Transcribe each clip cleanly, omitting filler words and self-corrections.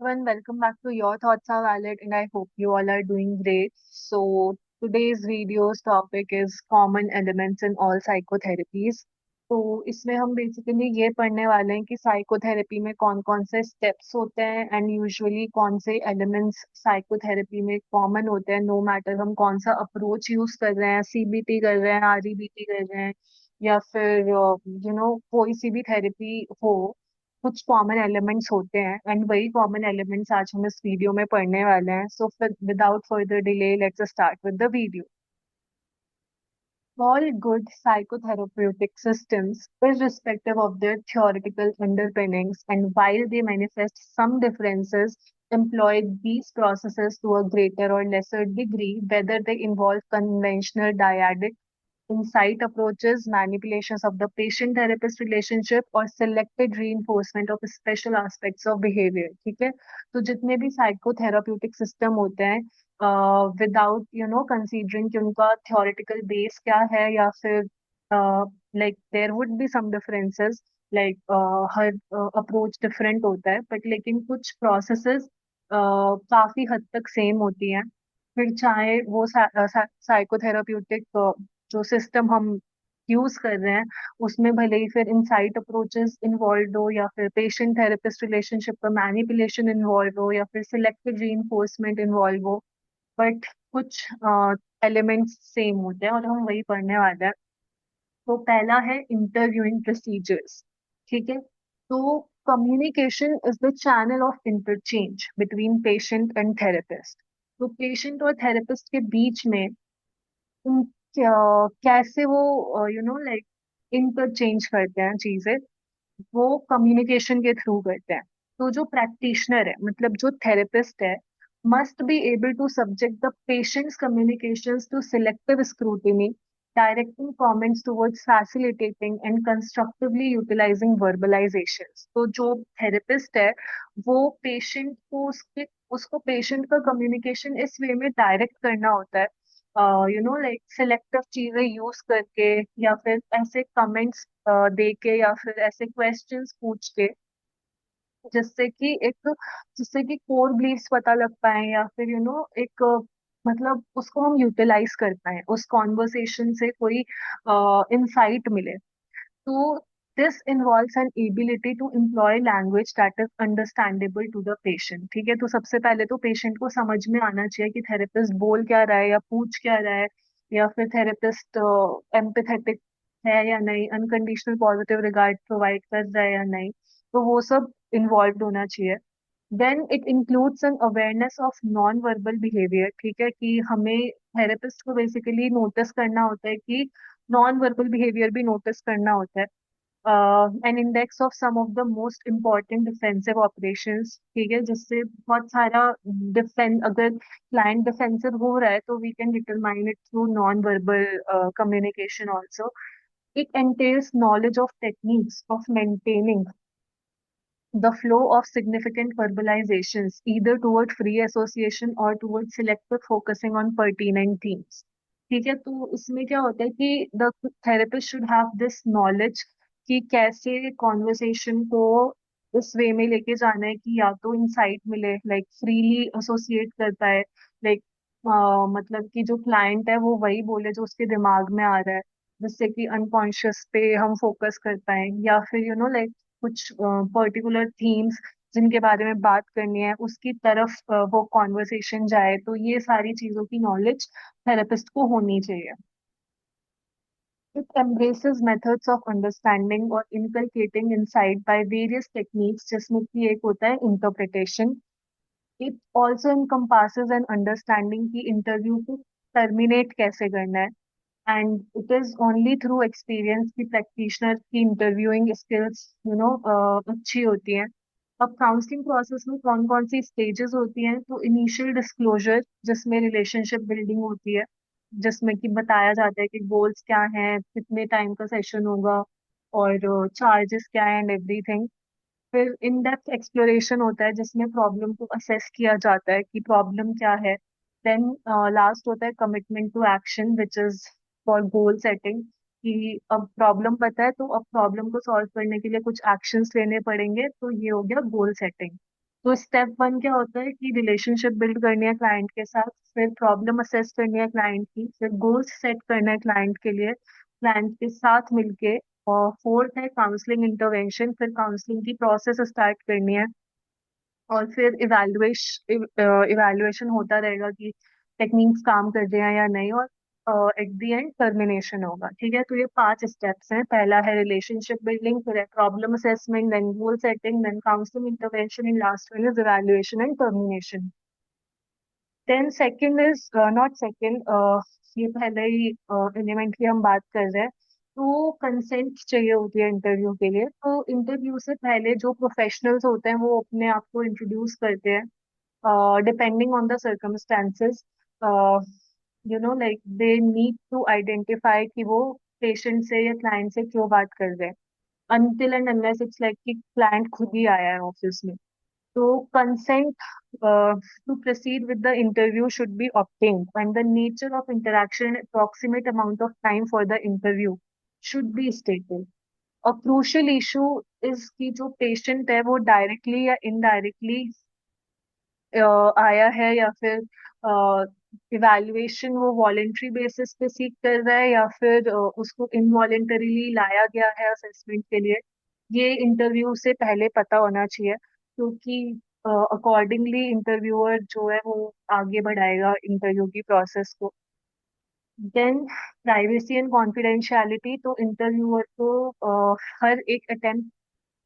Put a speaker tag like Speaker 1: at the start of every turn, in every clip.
Speaker 1: everyone, welcome back to Your Thoughts Are Valid, and I hope you all are doing great. Today's video's topic is common elements in all psychotherapies. तो इसमें हम basically ये पढ़ने वाले हैं कि psychotherapy में कौन कौन से स्टेप्स होते हैं एंड यूजुअली कौन से एलिमेंट्स साइकोथेरेपी में कॉमन होते हैं, नो मैटर हम कौन सा अप्रोच यूज कर रहे हैं, सीबीटी कर रहे हैं, आरईबीटी कर रहे हैं या फिर कोई सी भी थेरेपी हो। कुछ कॉमन एलिमेंट्स होते हैं एंड वही कॉमन एलिमेंट्स आज हम इस वीडियो में पढ़ने वाले हैं। सो फिर without further delay let's start with the video. All good psychotherapeutic systems, irrespective of their theoretical underpinnings, and while they manifest some differences, employ these processes to a greater or lesser degree, whether they involve conventional dyadic insight approaches, manipulations of the patient therapist relationship और selected reinforcement of special aspects of behavior। ठीक है, तो जितने भी psychotherapeutic system होते हैं without considering कि उनका थ्योरेटिकल बेस क्या है या फिर like there would be some differences, like her approach different होता है बट लेकिन कुछ प्रोसेसेस काफी हद तक सेम होती हैं। फिर चाहे वो साइकोथेराप्यूटिक जो सिस्टम हम यूज कर रहे हैं उसमें भले ही फिर इनसाइट अप्रोचेस इन्वॉल्व हो या फिर पेशेंट थेरेपिस्ट रिलेशनशिप का मैनिपुलेशन इन्वॉल्व हो या फिर सिलेक्टिव रीइंफोर्समेंट इन्वॉल्व हो, बट कुछ एलिमेंट्स सेम होते हैं और हम वही पढ़ने वाले हैं। तो पहला है इंटरव्यूइंग प्रोसीजर्स। ठीक है, तो communication is the channel of interchange between patient and therapist. तो पेशेंट और थेरेपिस्ट के बीच में कैसे वो लाइक इंटरचेंज करते हैं चीजें, वो कम्युनिकेशन के थ्रू करते हैं। तो जो प्रैक्टिशनर है मतलब जो थेरेपिस्ट है must be able to subject the patient's communications to selective scrutiny, directing comments towards facilitating and constructively utilizing verbalizations। तो जो थेरेपिस्ट है वो पेशेंट को उसको पेशेंट का कम्युनिकेशन इस वे में डायरेक्ट करना होता है, लाइक सिलेक्टिव चीजें यूज करके या फिर ऐसे कमेंट्स दे के या फिर ऐसे क्वेश्चंस पूछ के जिससे कि एक जिससे कि कोर बिलीफ्स पता लग पाए या फिर एक मतलब उसको हम यूटिलाइज कर पाए, उस कॉन्वर्सेशन से कोई इंसाइट मिले। तो this involves an ability to employ language that is understandable to the patient. ठीक है, तो सबसे पहले तो पेशेंट को समझ में आना चाहिए कि थेरेपिस्ट बोल क्या रहा है या पूछ क्या रहा है, या फिर थेरेपिस्ट एम्पैथेटिक है या नहीं, अनकंडीशनल पॉजिटिव रिगार्ड प्रोवाइड कर रहा है या नहीं। तो वो सब इन्वॉल्व होना चाहिए। Then it includes an awareness of non verbal behaviour. ठीक है, कि हमें थेरेपिस्ट को बेसिकली नोटिस करना होता है कि नॉन वर्बल बिहेवियर भी नोटिस करना होता है। An index of some of the most important defensive operations. ठीक है, जिससे बहुत सारा डिफेंस, अगर क्लाइंट डिफेंसिव हो रहा है तो we can determine it through non verbal communication also. It entails knowledge of techniques of maintaining the flow of significant verbalizations, either toward free association or toward selective focusing on pertinent themes। ठीक है, तो इसमें क्या होता है कि the therapist should have this knowledge कि कैसे कॉन्वर्सेशन को इस वे में लेके जाना है कि या तो इंसाइट मिले, लाइक फ्रीली एसोसिएट कर पाए, लाइक मतलब कि जो क्लाइंट है वो वही बोले जो उसके दिमाग में आ रहा है, जिससे कि अनकॉन्शियस पे हम फोकस कर पाए, या फिर लाइक कुछ पर्टिकुलर थीम्स जिनके बारे में बात करनी है उसकी तरफ वो कॉन्वर्सेशन जाए। तो ये सारी चीजों की नॉलेज थेरेपिस्ट को होनी चाहिए। It embraces methods of understanding और inculcating insight by various techniques, जिसमें कि एक होता है interpretation। It also encompasses an understanding कि इंटरव्यू को टर्मिनेट कैसे करना है, and it is only through experience की प्रैक्टिशनर की इंटरव्यूइंग स्किल्स अच्छी होती हैं। अब काउंसलिंग प्रोसेस में कौन कौन सी स्टेजेस होती हैं, तो इनिशियल डिस्क्लोजर जिसमें रिलेशनशिप बिल्डिंग होती है, जिसमें कि बताया जाता है कि गोल्स क्या हैं, कितने टाइम का सेशन होगा और चार्जेस क्या है एंड एवरीथिंग। फिर इन डेप्थ एक्सप्लोरेशन होता है जिसमें प्रॉब्लम को असेस किया जाता है कि प्रॉब्लम क्या है। देन लास्ट होता है commitment to action which is for goal setting, कि अब प्रॉब्लम पता है तो अब प्रॉब्लम को सॉल्व करने के लिए कुछ एक्शंस लेने पड़ेंगे, तो ये हो गया गोल सेटिंग। तो स्टेप वन क्या होता है कि रिलेशनशिप बिल्ड करनी है क्लाइंट के साथ, फिर प्रॉब्लम असेस करनी है क्लाइंट की, फिर गोल्स सेट करना है क्लाइंट के लिए क्लाइंट के साथ मिलके, और फोर्थ है काउंसलिंग इंटरवेंशन, फिर काउंसलिंग की प्रोसेस स्टार्ट करनी है, और फिर इवैल्यूएशन होता रहेगा कि टेक्निक्स काम कर रहे हैं या नहीं, और एट द एंड टर्मिनेशन होगा। ठीक है, तो ये 5 स्टेप्स हैं। पहला है रिलेशनशिप बिल्डिंग, फिर है problem assessment, then goal setting, then counselling intervention, and last one is evaluation and termination. Then second is not second, ये पहले ही एलिमेंट की हम बात कर रहे हैं। तो कंसेंट चाहिए होती है इंटरव्यू के लिए। तो इंटरव्यू से पहले जो प्रोफेशनल्स होते हैं वो अपने आप को इंट्रोड्यूस करते हैं, depending on the circumstances, uh, like they need to identify कि वो पेशेंट से या क्लाइंट से क्यों बात कर रहे हैं, until and unless it's like कि क्लाइंट खुद ही आया है ऑफिस में। तो consent to proceed with the interview should be obtained, and the nature of interaction and approximate amount of time for the interview should be stated. A crucial issue is कि जो patient है वो directly या indirectly आया है, या फिर evaluation वो वॉलेंट्री बेसिस पे सीख कर रहा है, या फिर उसको इनवॉलेंटरीली लाया गया है असेसमेंट के लिए। ये इंटरव्यू से पहले पता होना चाहिए, क्योंकि अकॉर्डिंगली इंटरव्यूअर जो है वो आगे बढ़ाएगा इंटरव्यू की प्रोसेस को। देन प्राइवेसी एंड कॉन्फिडेंशियलिटी, तो इंटरव्यूअर को हर एक अटेम्प्ट,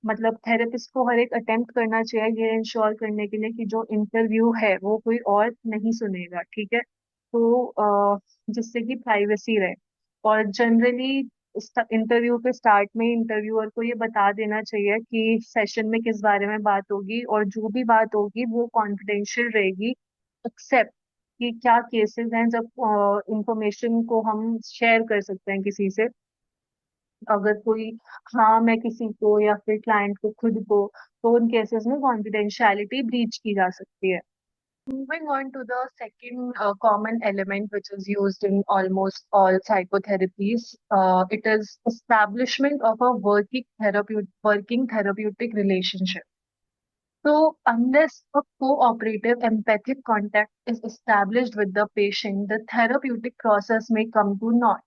Speaker 1: मतलब थेरेपिस्ट को हर एक अटेम्प्ट करना चाहिए ये इंश्योर करने के लिए कि जो इंटरव्यू है वो कोई और नहीं सुनेगा। ठीक है, तो जिससे कि प्राइवेसी रहे। और जनरली इंटरव्यू के स्टार्ट में इंटरव्यूअर को ये बता देना चाहिए कि सेशन में किस बारे में बात होगी, और जो भी बात होगी वो कॉन्फिडेंशियल रहेगी, एक्सेप्ट कि क्या केसेस हैं जब इंफॉर्मेशन को हम शेयर कर सकते हैं किसी से। अगर कोई हार्म है किसी को या फिर क्लाइंट को खुद को, तो उन केसेस में कॉन्फिडेंशियलिटी ब्रीच की जा सकती है। Moving on to the second common element which is used in almost all psychotherapies, it is establishment of a working therapeutic relationship. So, unless a cooperative empathic contact is established with the patient, the therapeutic process may come to naught.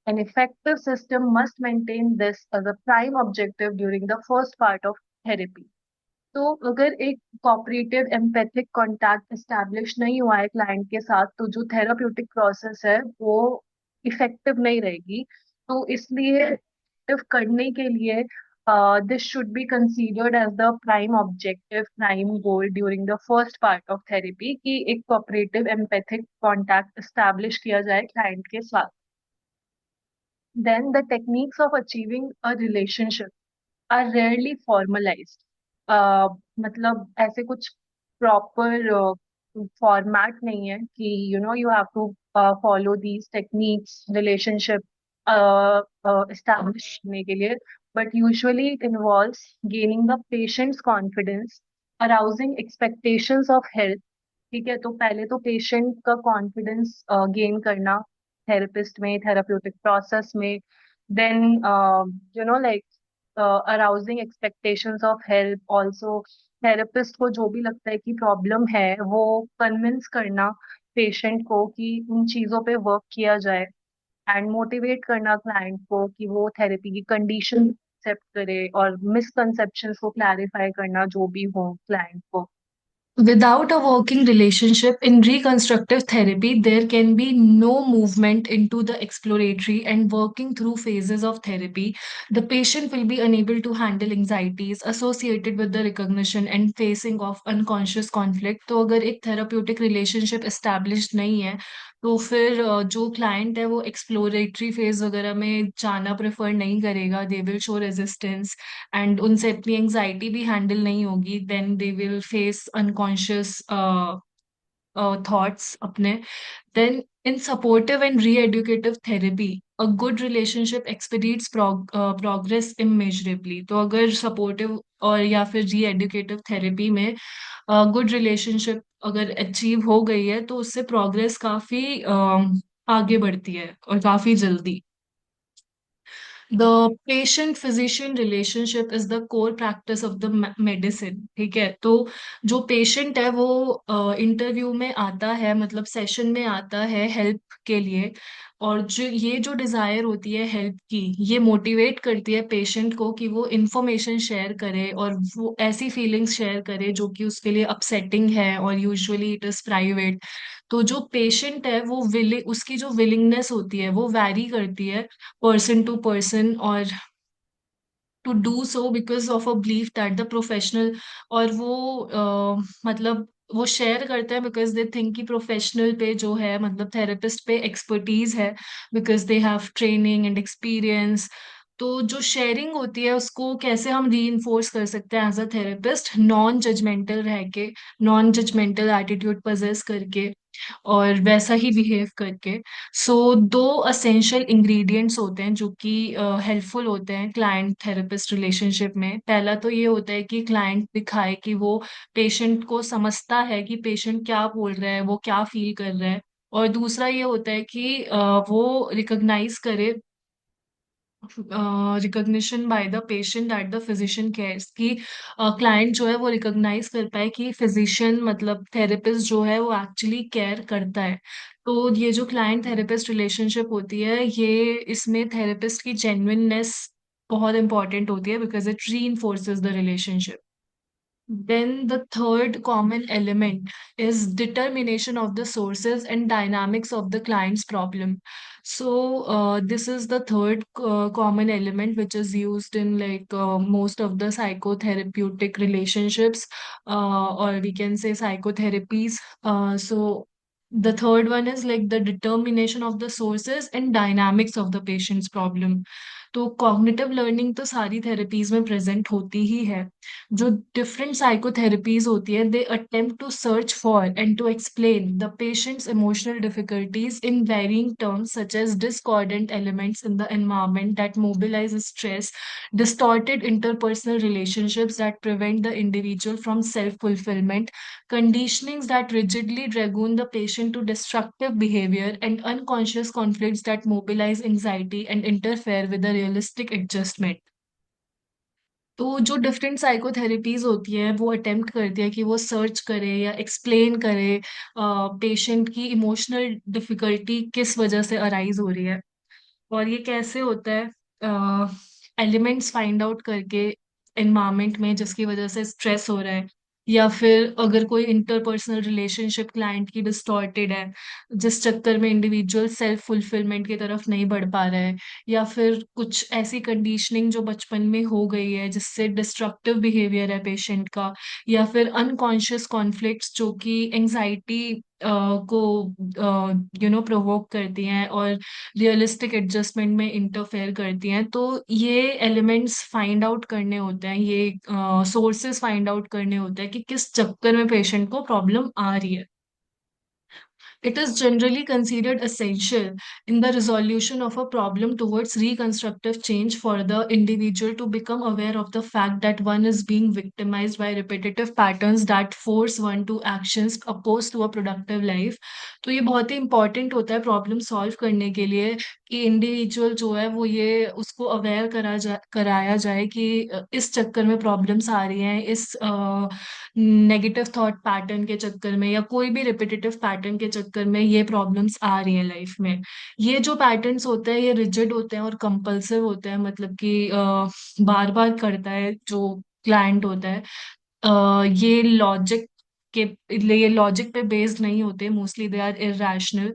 Speaker 1: An effective system must maintain this as a prime objective during the first part of therapy. तो अगर एक cooperative empathic contact establish नहीं हुआ है client के साथ, तो जो थेराप्यूटिक प्रोसेस है वो इफेक्टिव नहीं रहेगी। तो इसलिए effective करने के लिए this should be considered as the prime objective, prime goal during the first part of therapy, कि एक कोऑपरेटिव एम्पैथिक कांटेक्ट एस्टेब्लिश किया जाए क्लाइंट के साथ। Then the techniques of achieving a relationship are rarely formalised. मतलब ऐसे कुछ proper format नहीं है कि you have to follow these techniques relationship establish करने के लिए, but usually it involves gaining the patient's confidence, arousing expectations of help. ठीक है, तो पहले तो पेशेंट का कॉन्फिडेंस गेन करना थेरेपिस्ट में, थेराप्यूटिक प्रोसेस में। Then like arousing expectations of help also, therapist को जो भी लगता है कि प्रॉब्लम है वो कन्विंस करना पेशेंट को कि उन चीजों पे वर्क किया जाए, एंड मोटिवेट करना क्लाइंट को कि वो थेरेपी की कंडीशन एक्सेप्ट करे, और मिसकंसेप्शंस को क्लैरिफाई करना जो भी हो क्लाइंट को।
Speaker 2: Without a working relationship in reconstructive therapy, there can be no movement into the exploratory and working through phases of therapy. The patient will be unable to handle anxieties associated with the recognition and facing of unconscious conflict. तो अगर एक therapeutic relationship established नहीं है, तो फिर जो client है वो एक्सप्लोरेटरी फेज वगैरह में जाना प्रेफर नहीं करेगा, they will show resistance, and उनसे अपनी एंजाइटी भी हैंडल नहीं होगी, then they will face unconscious thoughts अपने। Then in supportive and re-educative therapy a good relationship expedites progress immeasurably. तो अगर सपोर्टिव और या फिर री एडुकेटिव थेरेपी में गुड रिलेशनशिप अगर अचीव हो गई है तो उससे प्रोग्रेस काफी आगे बढ़ती है और काफी जल्दी। The patient physician relationship is the core practice of the medicine. ठीक है, तो जो पेशेंट है वो इंटरव्यू में आता है, मतलब सेशन में आता है हेल्प के लिए, और जो डिजायर होती है हेल्प की, ये मोटिवेट करती है पेशेंट को कि वो इंफॉर्मेशन शेयर करे और वो ऐसी फीलिंग्स शेयर करे जो कि उसके लिए अपसेटिंग है, और यूजुअली इट इज प्राइवेट। तो जो पेशेंट है वो उसकी जो विलिंगनेस होती है वो वैरी करती है person to person, or to do so because of a belief that the professional, और वो मतलब वो शेयर करते हैं बिकॉज दे थिंक कि प्रोफेशनल पे जो है, मतलब थेरेपिस्ट पे एक्सपर्टीज है, because they have training and experience. तो जो शेयरिंग होती है उसको कैसे हम री इन्फोर्स कर सकते हैं as a therapist, non judgemental रह के, नॉन जजमेंटल एटीट्यूड पजेस करके, और वैसा ही बिहेव करके। सो दो असेंशियल इंग्रेडिएंट्स होते हैं जो कि हेल्पफुल होते हैं क्लाइंट थेरेपिस्ट रिलेशनशिप में। पहला तो ये होता है कि क्लाइंट दिखाए कि वो पेशेंट को समझता है कि पेशेंट क्या बोल रहा है, वो क्या फील कर रहा है। और दूसरा ये होता है कि वो रिकॉग्नाइज करे, recognition by the patient that the physician cares, कि क्लाइंट जो है वो रिकॉग्नाइज कर पाए कि फिजिशियन मतलब थेरेपिस्ट जो है वो एक्चुअली केयर करता है। तो ये जो क्लाइंट थेरेपिस्ट रिलेशनशिप होती है, ये इसमें थेरेपिस्ट की जेन्युइननेस बहुत इंपॉर्टेंट होती है बिकॉज इट री the relationship. Then the third common element is determination of the sources and dynamics of the client's problem. So this is the third common element which is used in like most of the psychotherapeutic relationships, or we can say psychotherapies. So the third one is like the determination of the sources and dynamics of the patient's problem. तो cognitive learning तो सारी therapies में present होती ही है। जो different psychotherapies होती है, they attempt to search for and to explain the patient's emotional difficulties in varying terms such as discordant elements in the environment that mobilize stress, distorted interpersonal relationships that prevent the individual from self-fulfillment, conditionings that rigidly dragoon the patient to destructive behavior, and unconscious conflicts that mobilize anxiety and interfere with the realistic adjustment। तो जो different psychotherapies होती है वो attempt करती है कि वो search करे या एक्सप्लेन करे पेशेंट की इमोशनल डिफिकल्टी किस वजह से अराइज हो रही है, और ये कैसे होता है एलिमेंट्स फाइंड आउट करके एनवायरमेंट में जिसकी वजह से स्ट्रेस हो रहा है, या फिर अगर कोई इंटरपर्सनल रिलेशनशिप क्लाइंट की डिस्टॉर्टेड है जिस चक्कर में इंडिविजुअल सेल्फ फुलफिलमेंट की तरफ नहीं बढ़ पा रहा है, या फिर कुछ ऐसी कंडीशनिंग जो बचपन में हो गई है जिससे डिस्ट्रक्टिव बिहेवियर है पेशेंट का, या फिर अनकॉन्शियस कॉन्फ्लिक्ट्स जो कि एंजाइटी को प्रोवोक करती हैं और रियलिस्टिक एडजस्टमेंट में इंटरफेयर करती हैं। तो ये एलिमेंट्स फाइंड आउट करने होते हैं, ये सोर्सेस फाइंड आउट करने होते हैं कि किस चक्कर में पेशेंट को प्रॉब्लम आ रही है। It is generally considered essential in the resolution of a problem towards reconstructive change for the individual to become aware of the fact that one is being victimized by repetitive patterns that force one to actions opposed to a productive life। तो ये बहुत ही important होता है problem solve करने के लिए कि individual जो है वो ये उसको अवेयर कराया जाए कि इस चक्कर में प्रॉब्लम्स आ रही हैं, इस नेगेटिव थॉट पैटर्न के चक्कर में या कोई भी रिपीटेटिव पैटर्न के चक्कर में ये प्रॉब्लम्स आ रही हैं लाइफ में। ये जो पैटर्न्स होते हैं ये रिजिड होते हैं और कंपल्सिव होते हैं, मतलब कि बार बार करता है जो क्लाइंट होता है। ये लॉजिक के ये लॉजिक पे बेस्ड नहीं होते, mostly they are irrational.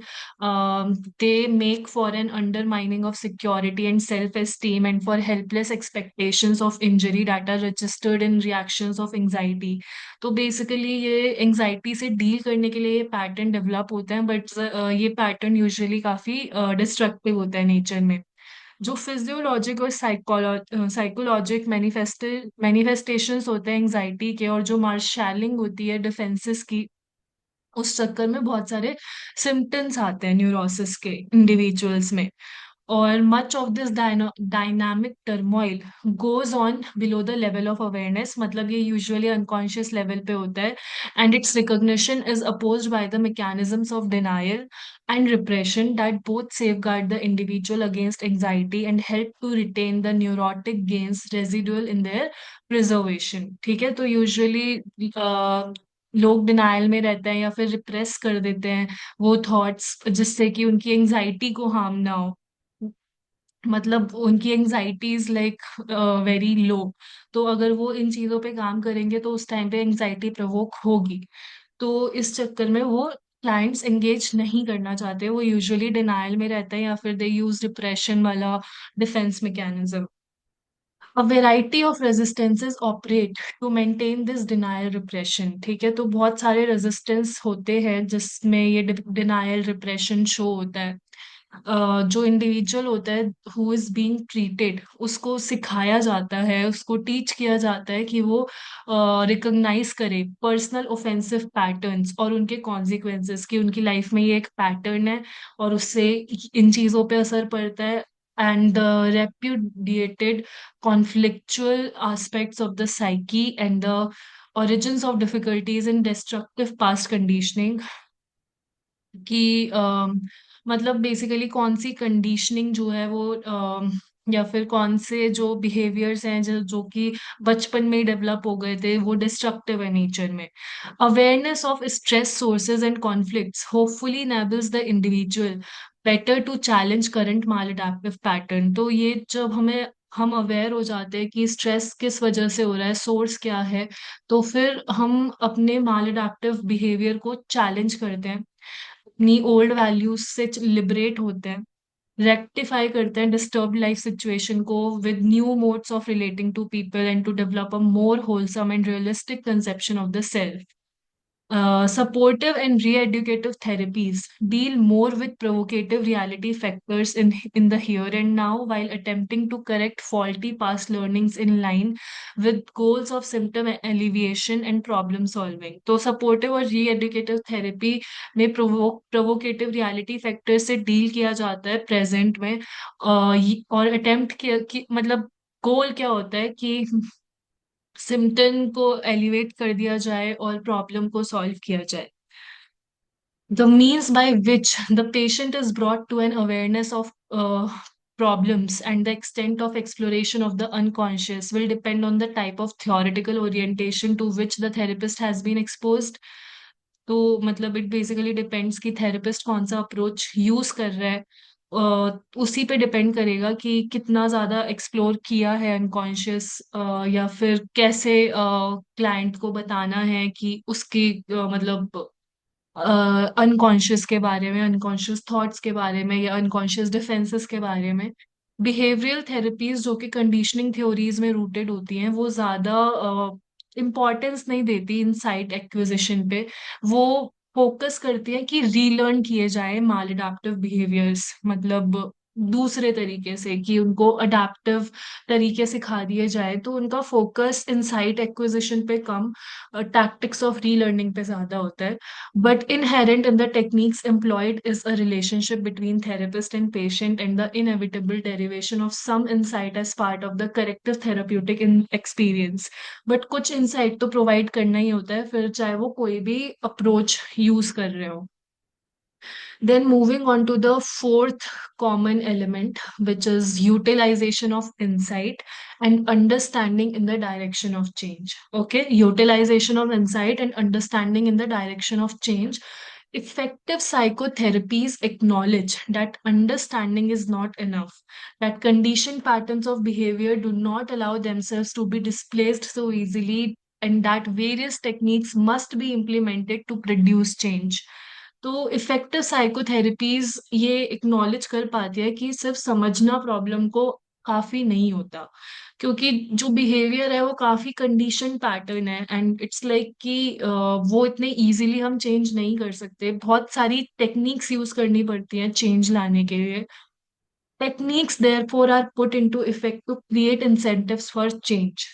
Speaker 2: They make for an undermining of security and self esteem and for helpless expectations of injury that are registered in reactions of anxiety. तो basically ये anxiety से deal करने के लिए ये pattern develop होते हैं, but ये पैटर्न यूजुअली काफी डिस्ट्रक्टिव होता है नेचर में। जो फिजियोलॉजिक और साइकोलॉजिक मैनिफेस्टेशंस होते हैं एंजाइटी के, और जो मार्शलिंग होती है डिफेंसेस की, उस चक्कर में बहुत सारे सिम्टम्स आते हैं न्यूरोसिस के इंडिविजुअल्स में। और much of this dynamic turmoil goes on below the level of awareness, मतलब ये यूजुअली अनकॉन्शियस लेवल पे होता है, and it's recognition is opposed by the mechanisms of denial and repression that both safeguard the individual against anxiety and help to retain the neurotic gains residual in their preservation। ठीक है, तो usually लोग denial में रहते हैं या फिर repress कर देते हैं वो थॉट्स, जिससे कि उनकी एंजाइटी को हार्म ना हो, मतलब उनकी anxiety is like very low. तो अगर वो इन चीजों पे काम करेंगे तो उस टाइम पे एंजाइटी प्रवोक होगी। तो इस चक्कर में वो क्लाइंट्स एंगेज नहीं करना चाहते, वो यूजुअली डिनायल में रहते हैं या फिर दे यूज डिप्रेशन वाला defence mechanism. A variety of resistances operate to maintain this denial repression। ठीक है, तो बहुत सारे रेजिस्टेंस होते हैं जिसमें ये डिनायल रिप्रेशन शो होता है। जो इंडिविजुअल होता है हु इज बीइंग ट्रीटेड, उसको सिखाया जाता है, उसको टीच किया जाता है कि वो रिकॉग्नाइज करे पर्सनल ऑफेंसिव पैटर्न्स और उनके कॉन्सिक्वेंसेस, कि उनकी लाइफ में ये एक पैटर्न है और उससे इन चीजों पे असर पड़ता है। And the repudiated conflictual aspects of the psyche and the origins of difficulties in destructive past conditioning, कि मतलब बेसिकली कौन सी कंडीशनिंग जो है वो या फिर कौन से जो बिहेवियर्स हैं जो कि बचपन में ही डेवलप हो गए थे वो डिस्ट्रक्टिव है नेचर में। Awareness of stress sources and conflicts hopefully enables the individual better to challenge current maladaptive pattern. तो ये जब हम अवेयर हो जाते हैं कि स्ट्रेस किस वजह से हो रहा है, सोर्स क्या है, तो फिर हम अपने maladaptive बिहेवियर को चैलेंज करते हैं, अपनी ओल्ड वैल्यूज से लिबरेट होते हैं, रेक्टिफाई करते हैं डिस्टर्ब लाइफ सिचुएशन को with new modes of relating to people and to develop a more wholesome and realistic conception of the self. Supportive and re-educative therapies deal more with provocative reality factors in the here and now while attempting to correct faulty past learnings in line with goals of symptom alleviation and problem solving। तो supportive और re-educative therapy में provocative reality factors से deal किया जाता है present में, और attempt किया कि मतलब गोल क्या होता है कि सिम्टम को एलिवेट कर दिया जाए और प्रॉब्लम को सॉल्व किया जाए। The means by which the patient is brought to an awareness of problems and the extent of exploration of the unconscious will depend on the type of theoretical orientation to which the therapist has been exposed। तो मतलब it basically depends कि therapist कौन सा approach use कर रहा है, उसी पे डिपेंड करेगा कि कितना ज्यादा एक्सप्लोर किया है अनकॉन्शियस, या फिर कैसे क्लाइंट को बताना है कि उसकी मतलब अनकॉन्शियस के बारे में, अनकॉन्शियस थॉट्स के बारे में या अनकॉन्शियस डिफेंसेस के बारे में। बिहेवियरल थेरेपीज जो कि कंडीशनिंग थ्योरीज में रूटेड होती हैं वो ज्यादा इम्पोर्टेंस नहीं देती इनसाइट एक्विजिशन पे, वो फोकस करती है कि रीलर्न किए जाए मालअडेप्टिव बिहेवियर्स, मतलब दूसरे तरीके से कि उनको अडेप्टिव तरीके सिखा दिए जाए, तो उनका फोकस इनसाइट एक्विजिशन पे कम, टैक्टिक्स ऑफ रीलर्निंग पे ज्यादा होता है। But inherent in the techniques employed is a relationship between therapist and patient and the inevitable derivation of some insight as part of the corrective therapeutic experience। But कुछ insight तो provide करना ही होता है फिर चाहे वो कोई भी approach use कर रहे हो। Then moving on to the fourth common element, which is utilization of insight and understanding in the direction of change. Okay, utilization of insight and understanding in the direction of change. Effective psychotherapies acknowledge that understanding is not enough, that conditioned patterns of behavior do not allow themselves to be displaced so easily, and that various techniques must be implemented to produce change। तो effective psychotherapies ये acknowledge कर पाती है कि सिर्फ समझना problem को काफी नहीं होता, क्योंकि जो बिहेवियर है वो काफी कंडीशन पैटर्न है, एंड इट्स लाइक कि वो इतने इजीली हम चेंज नहीं कर सकते, बहुत सारी टेक्निक्स यूज करनी पड़ती हैं चेंज लाने के लिए। Techniques therefore are put into effect to create incentives for change,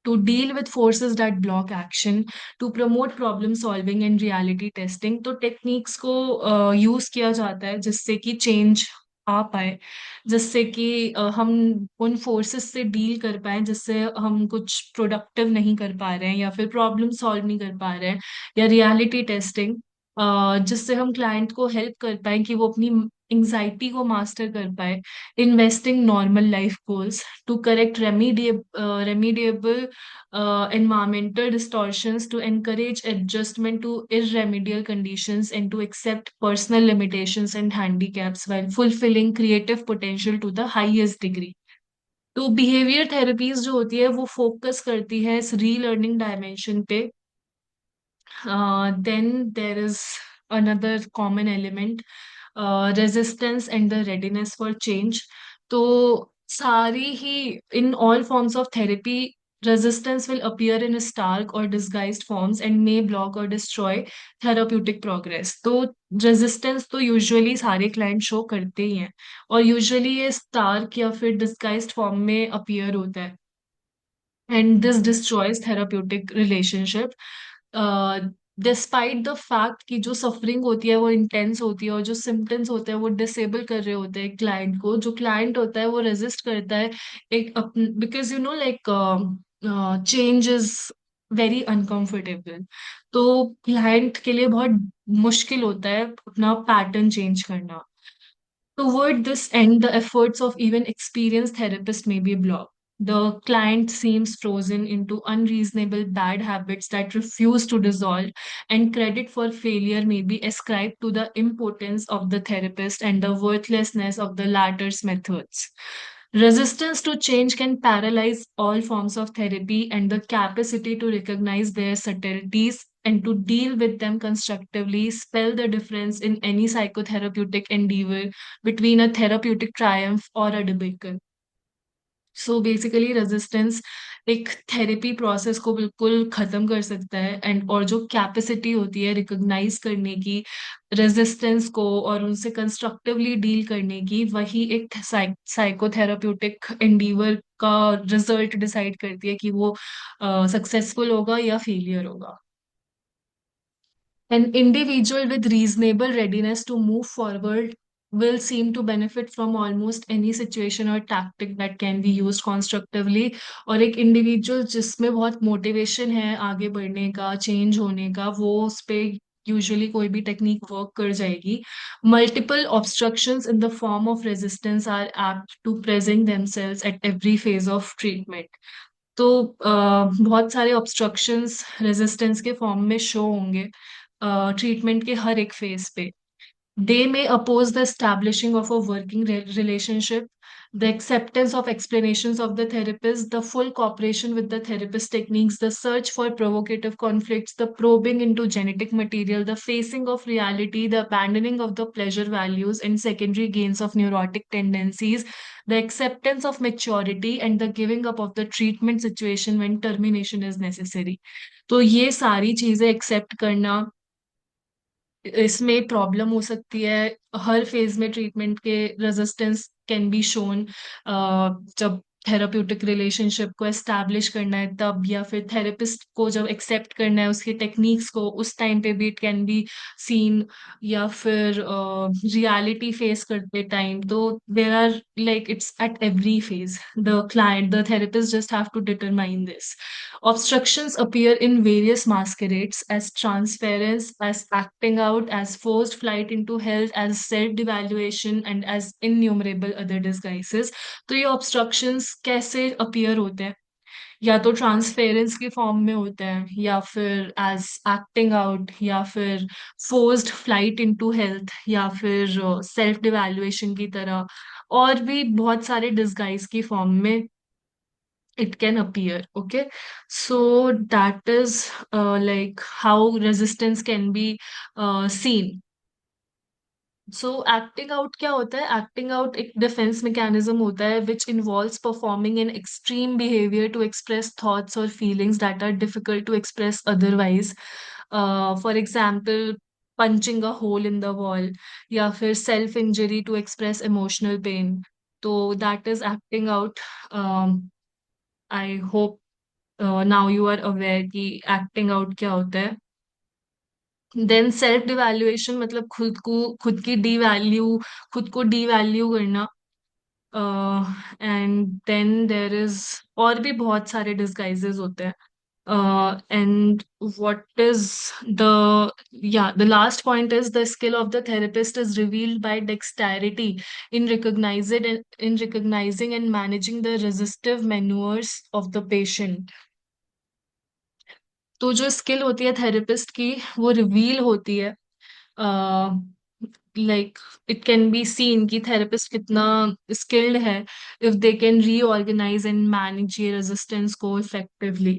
Speaker 2: to deal with forces that block action, to promote problem solving and reality testing। तो टेक्निक्स को यूज किया जाता है जिससे कि चेंज आ पाए, जिससे कि हम उन फोर्सेस से डील कर पाए जिससे हम कुछ प्रोडक्टिव नहीं कर पा रहे हैं या फिर प्रॉब्लम सॉल्व नहीं कर पा रहे हैं, या रियलिटी टेस्टिंग, जिससे हम क्लाइंट को हेल्प कर पाए कि वो अपनी एंजाइटी को मास्टर कर पाए, investing normal life goals to correct remediable environmental distortions, to encourage adjustment to irremediable conditions, and to accept personal limitations and handicaps while fulfilling creative potential to the highest degree. तो behaviour therapies जो होती है वो focus करती है इस relearning dimension पे. Then there is another common element, resistance and the readiness for change. तो सारी ही in all forms of therapy, resistance will appear in stark or disguised forms and may block or destroy therapeutic progress. तो resistance तो usually सारे client show करते ही हैं, और usually ये stark या फिर disguised form में appear होता है, and this destroys therapeutic relationship. Despite the fact कि जो सफरिंग होती है वो इंटेंस होती है और जो सिम्टम्स होते हैं वो डिसेबल कर रहे होते हैं क्लाइंट को, जो क्लाइंट होता है वो रेजिस्ट करता है एक because like change is very uncomfortable. तो क्लाइंट के लिए बहुत मुश्किल होता है अपना पैटर्न चेंज करना. Toward this end, the efforts of even experienced therapists may be blocked. The client seems frozen into unreasonable bad habits that refuse to dissolve, and credit for failure may be ascribed to the impotence of the therapist and the worthlessness of the latter's methods. Resistance to change can paralyze all forms of therapy, and the capacity to recognize their subtleties and to deal with them constructively spell the difference in any psychotherapeutic endeavor between a therapeutic triumph or a debacle. So basically resistance एक therapy process को बिल्कुल खत्म कर सकता है, and और जो capacity होती है रिकॉग्नाइज करने की रेजिस्टेंस को और उनसे कंस्ट्रक्टिवली डील करने की, वही एक साइकोथेराप्यूटिक एंडीवर का रिजल्ट डिसाइड करती है कि वो सक्सेसफुल होगा या फेलियर होगा. An individual with reasonable readiness to move forward will seem to benefit from almost any situation or tactic that can be used constructively. और एक इंडिविजुअल जिसमें बहुत मोटिवेशन है आगे बढ़ने का, चेंज होने का, वो उस पे यूजुअली कोई भी टेक्निक वर्क कर जाएगी. Multiple obstructions in the form of resistance are apt to present themselves at every phase of treatment. तो बहुत सारे ऑब्स्ट्रक्शंस रेजिस्टेंस के फॉर्म में शो होंगे ट्रीटमेंट के हर एक फेज पे. They may oppose the establishing of a working relationship, the acceptance of explanations of the therapist, the full cooperation with the therapist techniques, the search for provocative conflicts, the probing into genetic material, the facing of reality, the abandoning of the pleasure values and secondary gains of neurotic tendencies, the acceptance of maturity, and the giving up of the treatment situation when termination is necessary. तो ये सारी चीजें accept करना, इसमें problem हो सकती है. हर phase में ट्रीटमेंट के रेजिस्टेंस कैन बी शोन जब थेराप्यूटिक रिलेशनशिप को एस्टैब्लिश करना है तब, या फिर थेरेपिस्ट को जब एक्सेप्ट करना है उसकी टेक्निक्स को, उस टाइम पे भी इट कैन बी सीन. या फिर रियलिटी फेस करते टाइम, तो there are like it's at every phase the therapist just have to determine this. Obstructions appear in various masquerades as transference, as acting out, as forced flight into health, as self-devaluation, and as innumerable other disguises. तो ये obstructions कैसे appear होते हैं? या तो transference की form में होते हैं, या फिर एज एक्टिंग आउट, या फिर फोर्स्ड फ्लाइट इनटू हेल्थ, या फिर सेल्फ डिवैल्यूएशन की तरह, और भी बहुत सारे डिस्गाइज की फॉर्म में it can appear. Okay, so that is like how resistance can be seen. So acting out क्या होता है? एक्टिंग आउट एक डिफेंस मैकेनिज्म होता है which involves performing an extreme behaviour to express thoughts और feelings that are difficult to express otherwise. For example, punching a hole in the wall, या फिर self injury to express emotional pain. तो that is acting out. I hope now you are aware कि acting out क्या होता है. Then self devaluation, मतलब खुद की डीवैल्यू, खुद को डीवैल्यू करना। एंड देन देर इज, और भी बहुत सारे डिस्गाइजेस होते हैं। And what is the, yeah, the last point is the skill of the therapist is revealed by dexterity in recognizing and managing the resistive maneuvers of the patient. तो जो skill होती है थेरेपिस्ट की, वो reveal होती है, like it can be seen कि therapist कितना स्किल्ड है if they can reorganise and manage ये रेजिस्टेंस को इफेक्टिवली।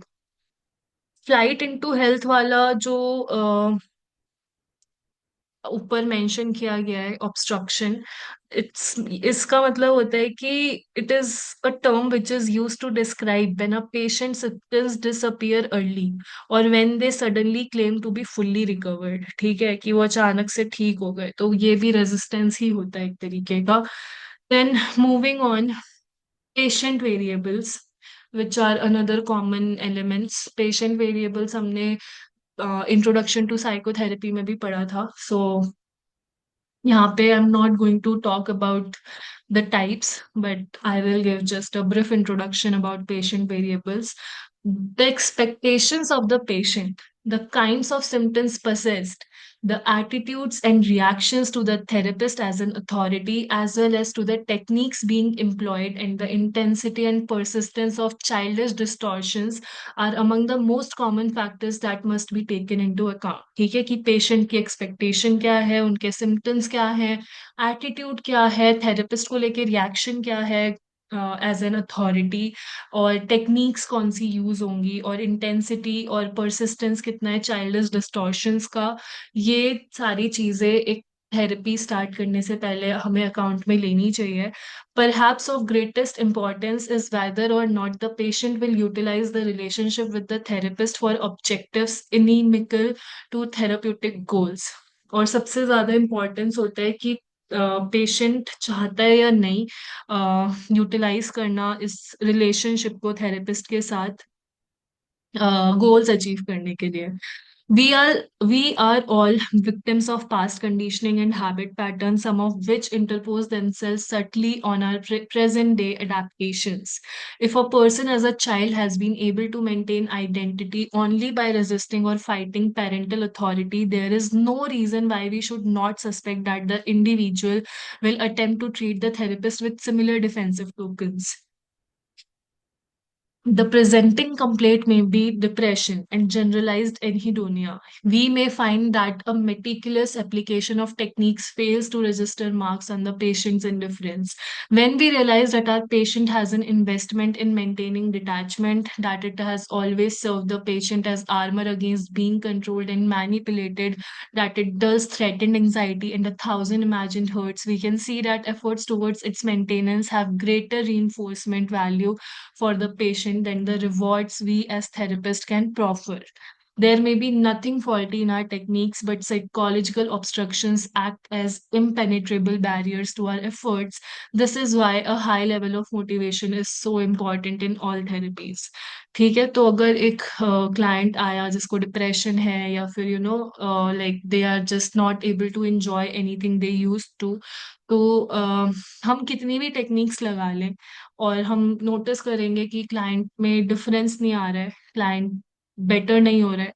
Speaker 2: फ्लाइट इनटू हेल्थ वाला जो ऊपर मेंशन किया गया है, ऑब्स्ट्रक्शन, इट्स, इसका मतलब होता है कि it is a term which is use to describe when a patient symptoms disappear early और when they suddenly claim to be fully recovered. ठीक है, कि वो अचानक से ठीक हो गए, तो ये भी रेजिस्टेंस ही होता है एक तरीके का। Then moving on, patient variables which are another common elements. Patient variables हमने इंट्रोडक्शन टू साइकोथेरेपी में भी पढ़ा था, सो यहाँ पे I am not going to talk about the types, but I will give just a brief introduction about patient variables. The expectations of the patient, the kinds of symptoms possessed, the attitudes and reactions to the therapist as an authority, as well as to the techniques being employed, and the intensity and persistence of childish distortions are among the most common factors that must be taken into account. ठीक है, कि patient की expectation क्या है, उनके symptoms क्या है, attitude क्या है, थेरेपिस्ट को लेके रिएक्शन क्या है एज एन अथॉरिटी, और टेक्निक्स कौन सी यूज होंगी, और इंटेंसिटी और परसिस्टेंस कितना है चाइल्डिश डिस्टॉर्शंस का। ये सारी चीजें एक थेरेपी स्टार्ट करने से पहले हमें अकाउंट में लेनी चाहिए। Perhaps of greatest importance is whether or not the patient will utilize the relationship with the therapist for objectives inimical to therapeutic goals। और सबसे ज्यादा इम्पोर्टेंस होता है कि पेशेंट चाहता है या नहीं यूटिलाइज करना इस रिलेशनशिप को थेरेपिस्ट के साथ गोल्स अचीव करने के लिए। We are we are all victims of past conditioning and habit patterns, some of which interpose themselves subtly on our present day adaptations. If a person as a child has been able to maintain identity only by resisting or fighting parental authority, there is no reason why we should not suspect that the individual will attempt to treat the therapist with similar defensive tokens. The presenting complaint may be depression and generalized anhedonia. We may find that a meticulous application of techniques fails to register marks on the patient's indifference. When we realize that our patient has an investment in maintaining detachment, that it has always served the patient as armor against being controlled and manipulated, that it does threaten anxiety and a thousand imagined hurts, we can see that efforts towards its maintenance have greater reinforcement value for the patient than the rewards we as therapists can proffer. There may be nothing faulty in our techniques, but psychological obstructions act as impenetrable barriers to our efforts. This is why a high level of motivation is so important in all therapies. ठीक है, तो अगर एक client आया जिसको depression है, या फिर like they are just not able to enjoy anything they use to, तो हम कितनी भी टेक्निक्स लगा लें और हम नोटिस करेंगे कि क्लाइंट में डिफरेंस नहीं आ रहा है, क्लाइंट बेटर नहीं हो रहा है,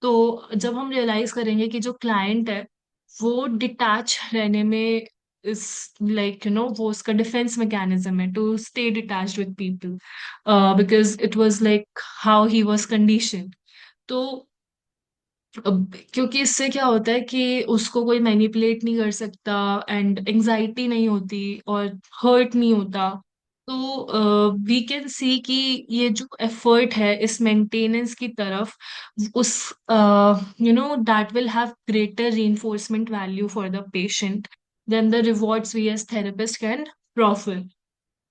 Speaker 2: तो जब हम रियलाइज करेंगे कि जो क्लाइंट है वो डिटैच रहने में इस, लाइक वो उसका डिफेंस मैकेनिज्म है to stay detached with people, because it was like how he was condition. तो क्योंकि इससे क्या होता है कि उसको कोई मैनिपुलेट नहीं कर सकता, एंड एंजाइटी नहीं होती, और हर्ट नहीं होता। तो वी कैन सी कि ये जो एफर्ट है इस मेंटेनेंस की तरफ, उस that will have greater reinforcement value for the patient than the rewards we as therapist can proffer.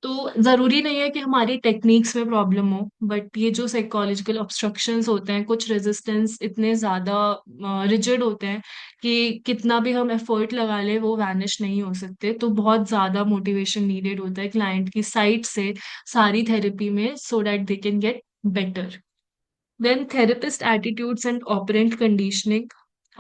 Speaker 2: तो जरूरी नहीं है कि हमारी टेक्निक्स में प्रॉब्लम हो, बट ये जो साइकोलॉजिकल ऑब्स्ट्रक्शंस होते हैं, कुछ रेजिस्टेंस इतने ज्यादा रिजिड होते हैं कि कितना भी हम एफर्ट लगा ले वो वैनिश नहीं हो सकते, तो बहुत ज्यादा मोटिवेशन नीडेड होता है क्लाइंट की साइड से सारी थेरेपी में, so that they can get better. Then therapist attitudes and operant conditioning.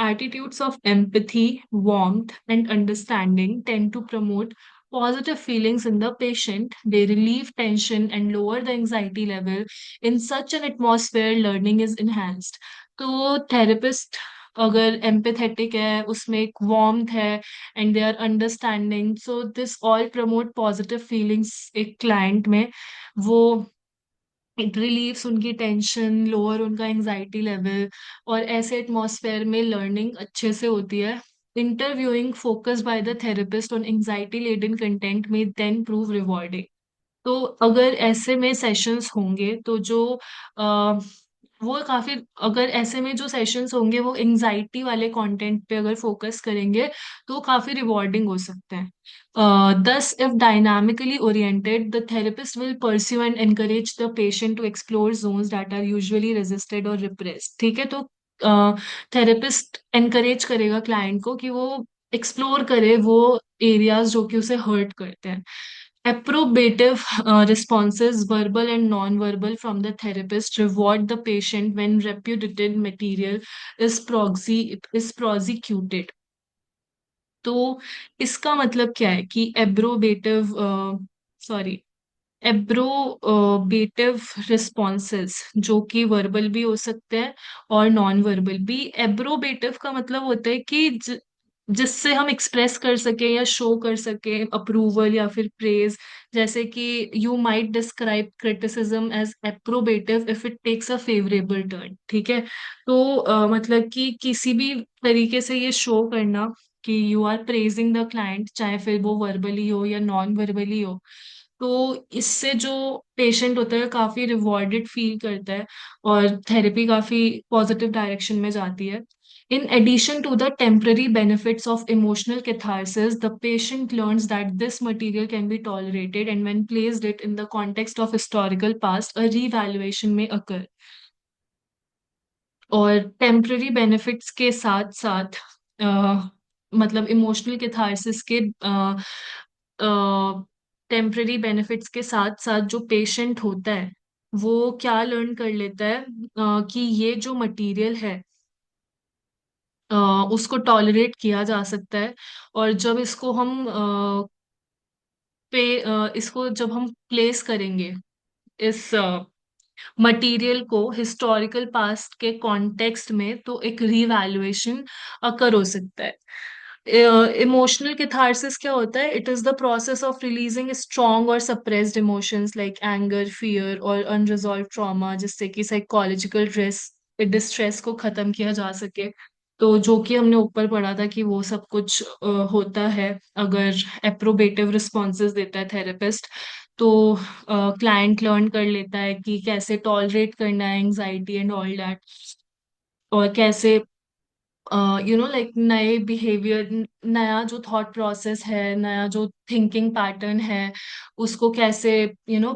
Speaker 2: Attitudes of empathy, warmth, and understanding tend to promote positive feelings in the patient. They relieve tension and lower the anxiety level. In such an atmosphere, learning is enhanced. तो therapist अगर empathetic है, उसमें एक warmth है, and they are understanding, so this all promote positive feelings एक client में. वो it relieves उनकी टेंशन, लोअर उनका एंजाइटी लेवल, और ऐसे एटमॉस्फेयर में लर्निंग अच्छे से होती है. Interviewing focus by the therapist on anxiety laden content में देन प्रूव रिवॉर्डिंग. तो अगर ऐसे में सेशंस होंगे तो जो अ, वो काफी, अगर ऐसे में जो सेशंस होंगे वो एंजाइटी वाले कंटेंट पे अगर फोकस करेंगे तो वो काफी रिवॉर्डिंग हो सकते हैं. Thus, if dynamically oriented, the therapist will pursue and encourage the patient to explore zones that are usually resisted or repressed. ठीक है, तो थेरेपिस्ट एनकरेज करेगा क्लाइंट को कि वो एक्सप्लोर करे वो एरियाज जो कि उसे हर्ट करते हैं. Approbative responses, verbal and non-verbal from the therapist, reward the patient when repudiated material is prosecuted. तो इसका मतलब क्या है कि सॉरी एब्रोबेटिव रिस्पॉन्सेज जो कि वर्बल भी हो सकते हैं और नॉन वर्बल भी. एब्रोबेटिव का मतलब होता है कि जिससे हम एक्सप्रेस कर सके या शो कर सके अप्रूवल या फिर प्रेज. जैसे कि you might describe criticism as approbative if it takes a favourable turn. ठीक है, तो मतलब कि किसी भी तरीके से ये शो करना कि you are praising the client, चाहे फिर वो वर्बली हो या नॉन वर्बली हो, तो इससे जो पेशेंट होता है काफी रिवॉर्डेड फील करता है और थेरेपी काफी पॉजिटिव डायरेक्शन में जाती है. In addition to the temporary benefits of emotional catharsis, the patient learns that this material can be tolerated, and when placed it in the context of historical past, a revaluation may occur. और temporary benefits के साथ साथ मतलब emotional catharsis के temporary benefits के साथ साथ जो पेशेंट होता है वो क्या लर्न कर लेता है कि ये जो मटेरियल है अ, उसको टॉलरेट किया जा सकता है. और जब इसको जब हम प्लेस करेंगे इस मटेरियल को हिस्टोरिकल पास्ट के कॉन्टेक्स्ट में, तो एक रीवैल्यूएशन अकर हो सकता है. इमोशनल कैथारसिस क्या होता है? It is the process of releasing strong और suppressed emotions like anger, fear और अनरिजॉल्व ट्रॉमा, जिससे कि साइकोलॉजिकल डिस्ट्रेस को खत्म किया जा सके. तो जो कि हमने ऊपर पढ़ा था कि वो सब कुछ होता है अगर अप्रोबेटिव रिस्पॉन्सेज देता है थेरेपिस्ट. तो क्लाइंट लर्न कर लेता है कि कैसे टॉलरेट करना है एंजाइटी एंड ऑल दैट, और कैसे लाइक नए बिहेवियर, नया जो थॉट प्रोसेस है, नया जो थिंकिंग पैटर्न है, उसको कैसे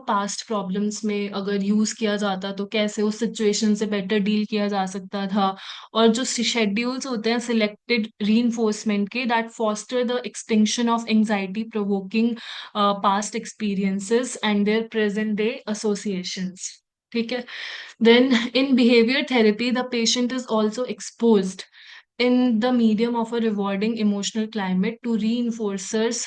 Speaker 2: पास्ट प्रॉब्लम्स में अगर यूज किया जाता तो कैसे उस सिचुएशन से बेटर डील किया जा सकता था. और जो शेड्यूल्स होते हैं सिलेक्टेड रीइंफोर्समेंट के, that foster the extinction of anxiety provoking past experiences and there present day associations. ठीक है. Then, in behavior therapy, the patient is also exposed in the medium of a rewarding emotional climate to reinforcers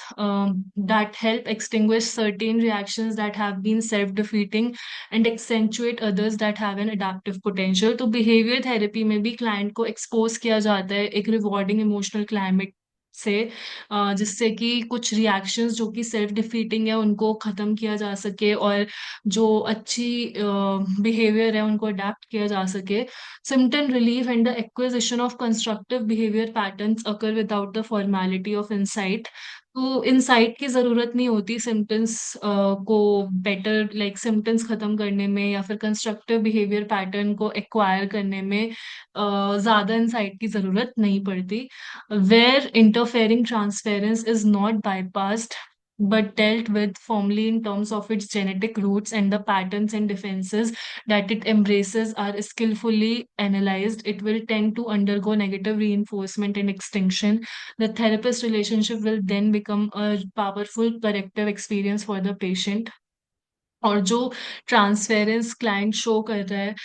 Speaker 2: that help extinguish certain reactions that have been self-defeating and accentuate others that have an adaptive potential. तो behavior therapy में भी client को expose किया जाता है एक rewarding emotional climate से, जिससे कि कुछ रिएक्शंस जो कि सेल्फ डिफीटिंग है उनको खत्म किया जा सके, और जो अच्छी बिहेवियर है उनको अडेप्ट किया जा सके. Symptom relief and the acquisition of constructive behavior patterns occur without the formality of insight. तो इंसाइट की जरूरत नहीं होती सिम्टम्स को बेटर, लाइक सिम्टम्स खत्म करने में या फिर कंस्ट्रक्टिव बिहेवियर पैटर्न को एक्वायर करने में ज्यादा इंसाइट की जरूरत नहीं पड़ती. Where interfering transference is not bypassed but dealt with firmly in terms of its genetic roots, and the patterns and defenses that it embraces are skillfully analyzed, it will tend to undergo negative reinforcement and extinction. The therapist relationship will then become a powerful corrective experience for the patient. और जो transference client show कर रहा है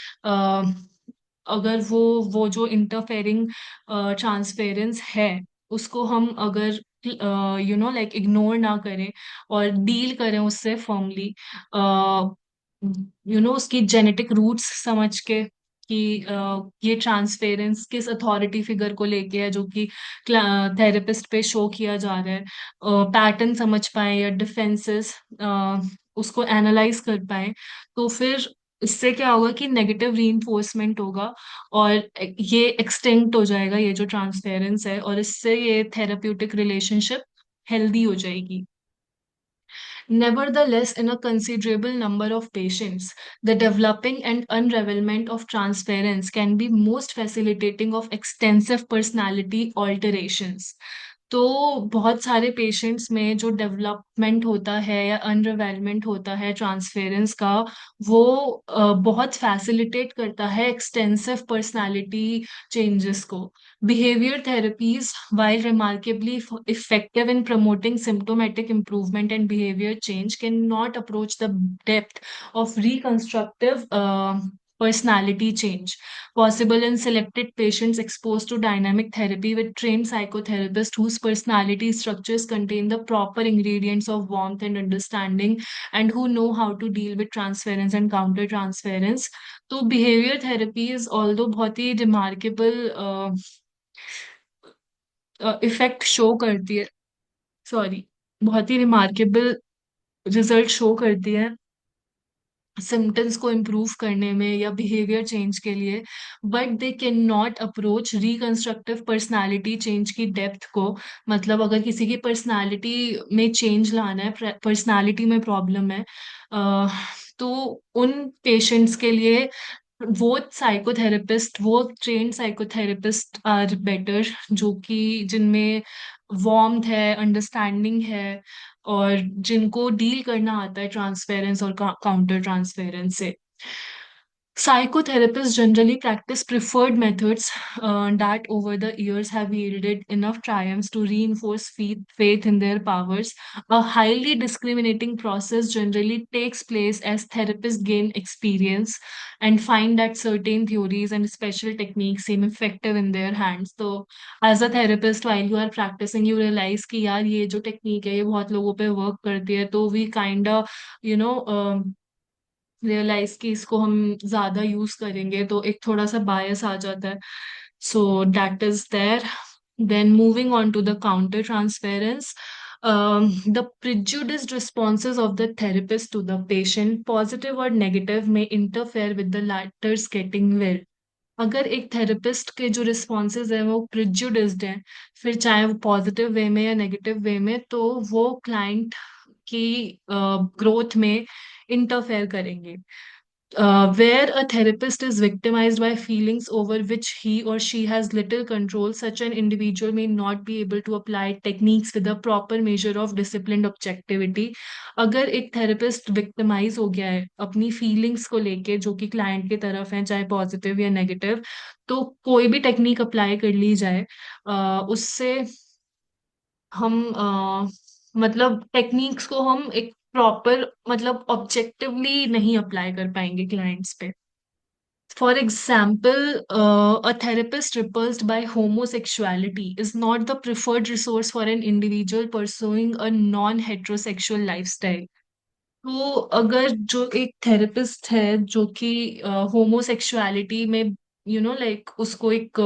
Speaker 2: अगर वो जो interfering transference है उसको हम अगर लाइक इग्नोर ना करें और डील करें उससे फर्मली, उसकी जेनेटिक रूट्स समझ के कि ये ट्रांसफेरेंस किस अथॉरिटी फिगर को लेके है जो कि थेरेपिस्ट पे शो किया जा रहा है, पैटर्न समझ पाए या डिफेंसेस उसको एनालाइज कर पाए, तो फिर इससे क्या होगा कि नेगेटिव रीइंफोर्समेंट होगा और ये एक्सटेंट हो जाएगा ये जो ट्रांसफेरेंस है, और इससे ये थेराप्यूटिक रिलेशनशिप हेल्दी हो जाएगी. Nevertheless, in a considerable number of patients, the developing and unravelment of transference can be most facilitating of extensive personality alterations. तो बहुत सारे पेशेंट्स में जो डेवलपमेंट होता है या अनरिवेलमेंट होता है ट्रांसफेरेंस का, वो बहुत फैसिलिटेट करता है एक्सटेंसिव पर्सनालिटी चेंजेस को. Behavior therapies, while remarkably effective in promoting symptomatic improvement and behavior change, cannot approach the depth of reconstructive personality change possible in selected patients exposed to dynamic therapy with trained psychotherapists whose personality structures contain the proper ingredients of warmth and understanding, and who know how to deal with transference and counter transference. तो behaviour therapy is although बहुत ही remarkable effect show करती है, sorry, बहुत ही remarkable result show करती है symptoms को improve करने में या बिहेवियर चेंज के लिए, but they can not approach reconstructive personality change की डेप्थ को. मतलब अगर किसी की पर्सनालिटी में चेंज लाना है, पर्सनालिटी में प्रॉब्लम है, अ, तो उन पेशेंट्स के लिए वो साइकोथेरेपिस्ट, वो ट्रेन्ड साइकोथेरेपिस्ट आर बेटर, जो कि जिनमें वार्मथ है, अंडरस्टैंडिंग है, और जिनको डील करना आता है ट्रांसफेरेंस और काउंटर ट्रांसफेरेंस से. Psychotherapists generally practice preferred methods that over the years have yielded enough triumphs to reinforce faith in their powers. A highly discriminating process generally takes place as therapists gain experience and find that certain theories and special techniques seem effective in their hands. So, as a therapist, while you are practicing, you realize कि यार ये जो technique है ये बहुत लोगों पे work करती है, तो we kind of you know realise कि इसको हम ज्यादा यूज करेंगे तो एक थोड़ा सा बायस आ जाता है. So that is there. Then moving on to the counter transference, the prejudiced responses of the therapist to the patient, positive or negative, may interfere with the latter's getting well. अगर एक थेरेपिस्ट के जो responses है वो prejudiced हैं, फिर चाहे वो पॉजिटिव वे में या नेगेटिव वे में, तो वो क्लाइंट की ग्रोथ में इंटरफेयर करेंगे. Where a therapist is victimized by feelings over which he or she has little control, such an individual may not be able to apply techniques with a proper measure of disciplined objectivity. अगर एक therapist victimise हो गया है अपनी feelings को लेके जो कि क्लाइंट की तरफ है, चाहे पॉजिटिव या नेगेटिव, तो कोई भी टेक्निक अप्लाई कर ली जाए, उससे हम मतलब टेक्निक्स को हम एक प्रॉपर मतलब ऑब्जेक्टिवली नहीं अप्लाई कर पाएंगे क्लाइंट्स पे. For example, a therapist repulsed by homosexuality is not the preferred resource for an individual pursuing a non-heterosexual lifestyle. तो अगर जो एक थेरेपिस्ट है जो कि होमोसेक्सुअलिटी में लाइक उसको एक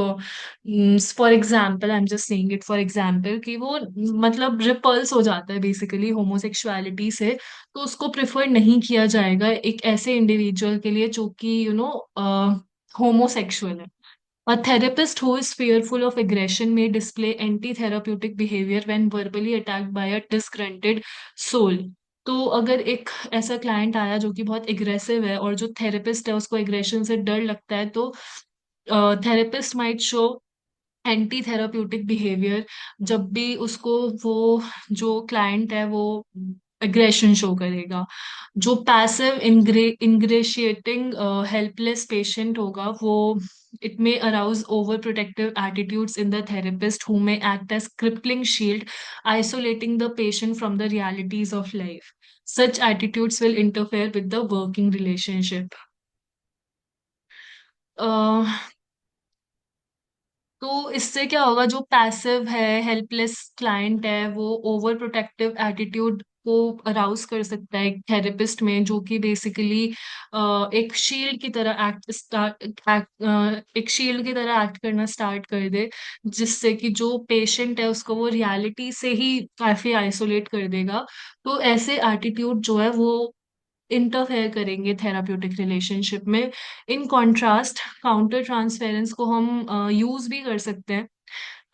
Speaker 2: for example, I am just saying it for example, कि वो मतलब रिपल्स हो जाता है बेसिकली होमोसेक्सुअलिटी से, तो उसको प्रेफर नहीं किया जाएगा एक ऐसे इंडिविजुअल के लिए जो कि homosexual है. A therapist who is fearful of aggression may display anti-therapeutic behavior when verbally attacked by a disgruntled soul. तो अगर एक ऐसा क्लाइंट आया जो कि बहुत एग्रेसिव है और जो थेरेपिस्ट है उसको एग्रेशन से डर लगता है, तो therapist might show anti therapeutic behaviour जब भी उसको वो जो क्लाइंट है वो एग्रेशन शो करेगा. जो पैसिव इंग्रेशिएटिंग हेल्पलेस पेशेंट होगा वो it may arouse overprotective attitudes in the therapist who may act as crippling shield, isolating the patient from the realities of life. Such attitudes will interfere with the working relationship. तो इससे क्या होगा, जो passive है, helpless client है, वो over protective attitude को arouse कर सकता है एक थेरेपिस्ट में, जो कि बेसिकली एक शील्ड की तरह एक शील्ड की तरह एक्ट करना स्टार्ट कर दे, जिससे कि जो पेशेंट है उसको वो रियलिटी से ही काफी आइसोलेट कर देगा। तो ऐसे एटीट्यूड जो है वो इंटरफेयर करेंगे थेराप्यूटिक रिलेशनशिप में। इन कॉन्ट्रास्ट, काउंटर ट्रांसफेरेंस को हम यूज भी कर सकते हैं।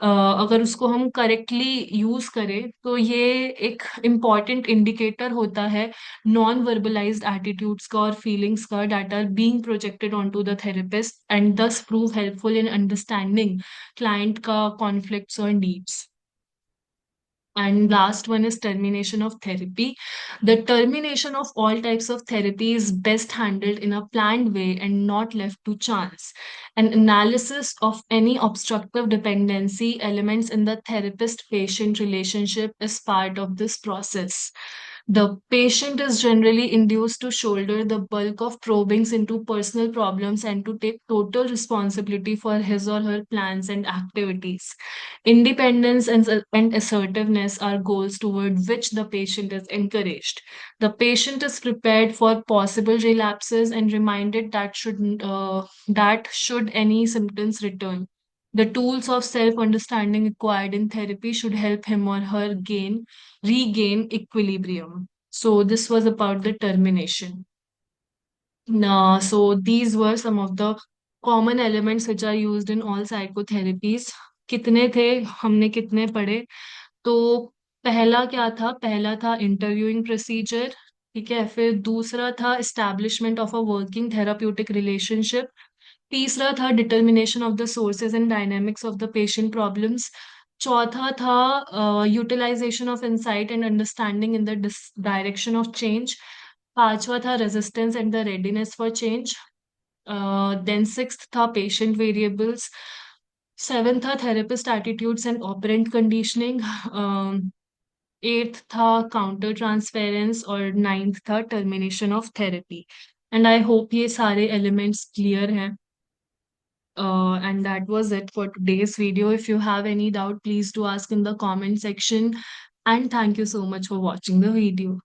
Speaker 2: अ, अगर उसको हम करेक्टली यूज करें तो ये एक इम्पॉर्टेंट इंडिकेटर होता है नॉन वर्बलाइज्ड एटीट्यूड्स का और फीलिंग्स का, that are being projected on the therapist and thus prove helpful in understanding client का कॉन्फ्लिक्ट्स और needs. And last one is termination of therapy. The termination of all types of therapy is best handled in a planned way and not left to chance. An analysis of any obstructive dependency elements in the therapist patient relationship is part of this process. The patient is generally induced to shoulder the bulk of probings into personal problems and to take total responsibility for his or her plans and activities. Independence and assertiveness are goals toward which the patient is encouraged. The patient is prepared for possible relapses and reminded that should any symptoms return, the tools of self-understanding acquired in therapy should help him or her regain equilibrium. So this was about the termination. So these were some of the common elements which are used in all psychotherapies. कितने थे, हमने कितने पढ़े? तो पहला क्या था? पहला था इंटरव्यूइंग प्रोसीजर, ठीक है। फिर दूसरा था establishment of a working therapeutic relationship. तीसरा था determination of the sources and dynamics of the patient problems. चौथा था utilisation of insight and understanding in the direction of change. पांचवा था resistance and the readiness for change. Then sixth था patient variables. Seventh था therapist attitudes and operant conditioning. Eighth था counter transference और ninth था termination of therapy. And I hope ये सारे elements clear हैं। And that was it for today's video. If you have any doubt, please do ask in the comment section. And thank you so much for watching the video.